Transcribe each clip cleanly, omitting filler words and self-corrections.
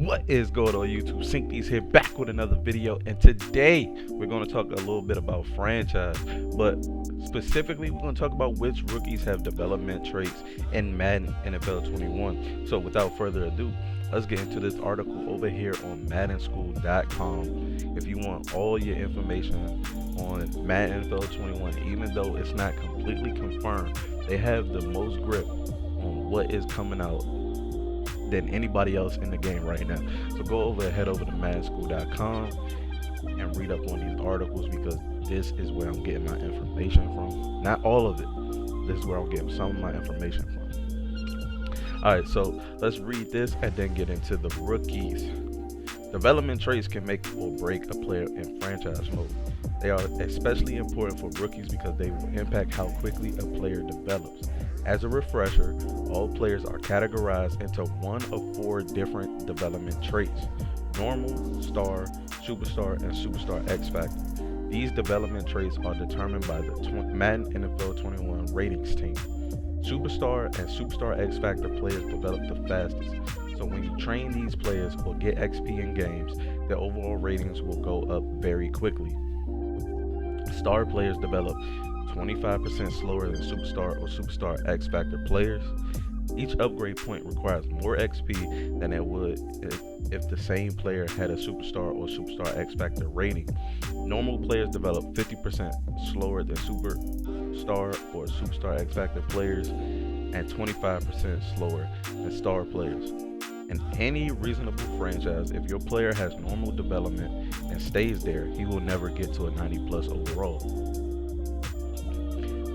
What is going on YouTube? Sync these here back with another video, and today we're going to talk a little bit about franchise, but specifically we're going to talk about which rookies have development traits in Madden NFL 21. So without further ado, let's get into this article over here on maddenschool.com. If you want all your information on Madden NFL 21, even though it's not completely confirmed, they have the most grip on what is coming out than anybody else in the game right now. So head over to maddenschool.com and read up on these articles, because this is where I'm getting my information from. Not all of it. This is where I'm getting some of my information from. Alright, so let's read this and then get into the rookies. Development traits can make or break a player in franchise mode. They are especially important for rookies because they will impact how quickly a player develops. As a refresher, all players are categorized into one of four different development traits: normal, star, superstar, and superstar X Factor. These development traits are determined by the Madden NFL 21 ratings team. Superstar and superstar X Factor players develop the fastest, so when you train these players or get XP in games, their overall ratings will go up very quickly. Star players develop 25% slower than superstar or superstar X Factor players. Each upgrade point requires more XP than it would if the same player had a superstar or superstar X Factor rating. Normal players develop 50% slower than superstar or superstar X Factor players and 25% slower than star players. In any reasonable franchise, if your player has normal development and stays there, he will never get to a 90 plus overall.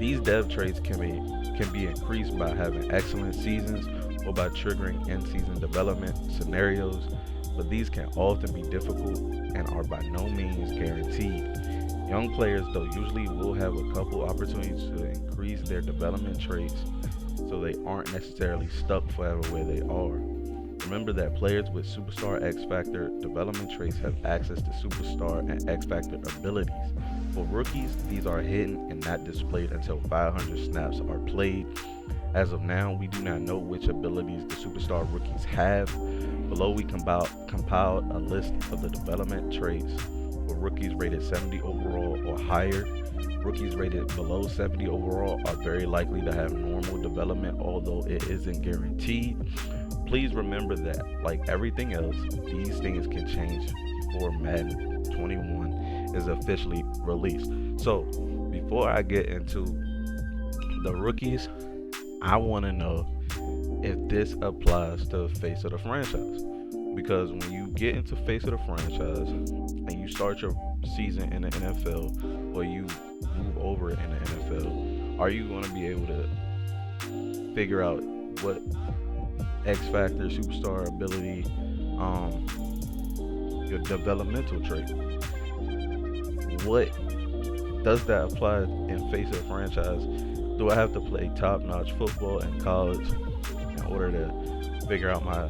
These dev traits can be increased by having excellent seasons or by triggering in-season development scenarios, but these can often be difficult and are by no means guaranteed. Young players, though, usually will have a couple opportunities to increase their development traits, so they aren't necessarily stuck forever where they are. Remember that players with superstar X Factor development traits have access to superstar and X Factor abilities. For rookies, these are hidden and not displayed until 500 snaps are played. As of now, we do not know which abilities the superstar rookies have. Below, we compiled a list of the development traits for rookies rated 70 overall or higher. Rookies rated below 70 overall are very likely to have normal development, although it isn't guaranteed. Please remember that, like everything else, these things can change before Madden 21 is officially released. So before I get into the rookies, I want to know if this applies to the face of the franchise, because when you get into face of the franchise and you start your season in the NFL, or you move over in the NFL, are you going to be able to figure out what X Factor, superstar ability, your developmental trait, what does that apply in face of the franchise? Do I have to play top-notch football in college in order to figure out my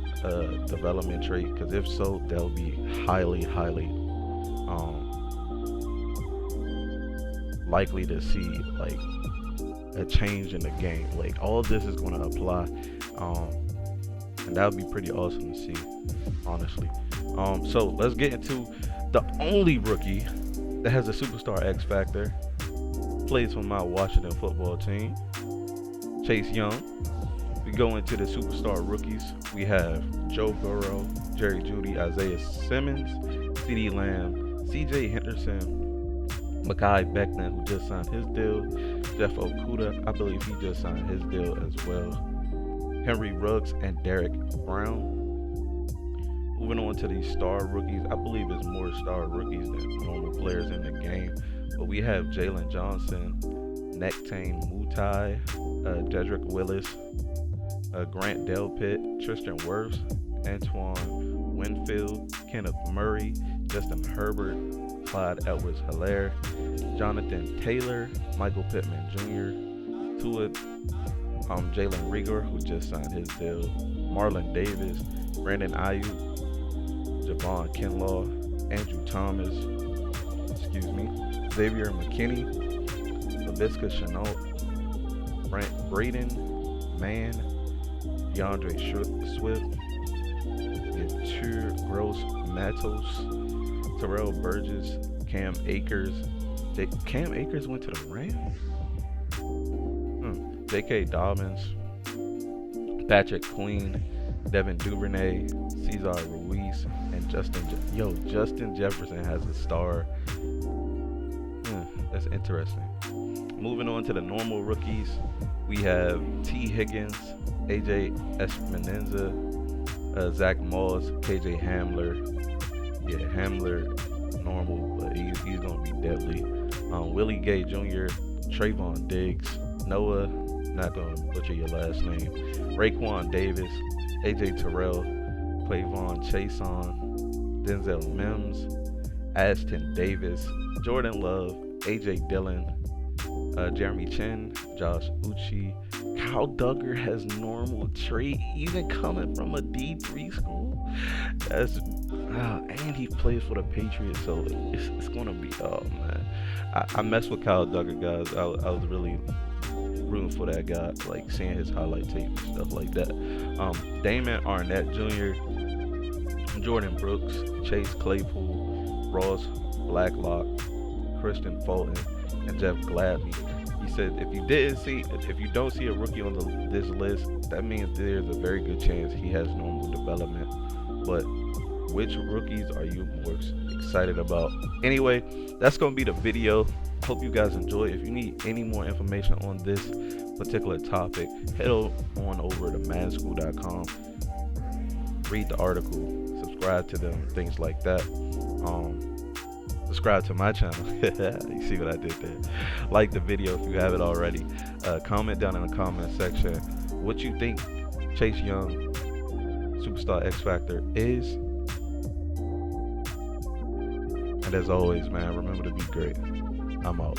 development trait? Because if so, that'll be highly likely to see like a change in the game. Like all this is going to apply, and that would be pretty awesome to see, honestly. So let's get into the only rookie that has a superstar X Factor, plays for my Washington football team, Chase Young. We go into the superstar rookies. We have Joe Burrow, Jerry Jeudy, Isaiah Simmons, CeeDee Lamb, CJ Henderson, Mekhi Becton, who just signed his deal, Jeff Okudah, I believe he just signed his deal as well, Henry Ruggs, and Derek Brown. Moving on to these star rookies, I believe it's more star rookies than normal players in the game, but we have Jalen Johnson, Nectane Mutai, Jedrick Willis, Grant Delpit, Tristan Wirfs, Antoine Winfield, Kenneth Murray, Justin Herbert, Clyde Edwards-Helaire, Jonathan Taylor, Michael Pittman Jr., Tua, Jalen Reagor, who just signed his deal, Marlon Davis, Brandon Ayuk, Javon Kinlaw, Andrew Thomas, Xavier McKinney, Laviska Shenault, Braden Mann, DeAndre Swift, Yatur Matos, Terrell Burgess, Cam Akers. Cam Akers went to the Rams? J.K. Dobbins, Patrick Queen, Devin Duvernay, Cesar Ruiz, and Justin Jefferson has a star. That's interesting. Moving on to the normal rookies, we have T. Higgins, AJ Espinoza, Zach Moss, KJ Hamler. Yeah, Hamler, normal, but he's going to be deadly. Willie Gay Jr., Trayvon Diggs, Noah, not going to butcher your last name, Raekwon Davis, AJ Terrell, Clavon Chason, Denzel Mims, Ashton Davis, Jordan Love, AJ Dillon, Jeremy Chin, Josh Uchi. Kyle Duggar has normal trait, even coming from a D3 school. And he plays for the Patriots, so it's gonna be. Oh man, I mess with Kyle Duggar, guys. I was really rooting for that guy, like seeing his highlight tape and stuff like that. Damon Arnett Jr., Jordan Brooks, Chase Claypool, Ross Blacklock, Christian Fulton, and Jeff Gladney. He said if you don't see a rookie on this list, that means there's a very good chance he has normal development. But which rookies are you more excited about? Anyway, that's going to be the video. Hope you guys enjoy. If you need any more information on this particular topic, head on over to madschool.com, read the article, subscribe to them, things like that. Subscribe to my channel. You see what I did there? Like the video if you haven't already. Comment down in the comment section what you think Chase Young Superstar X Factor is. And as always, man, remember to be great. I'm out.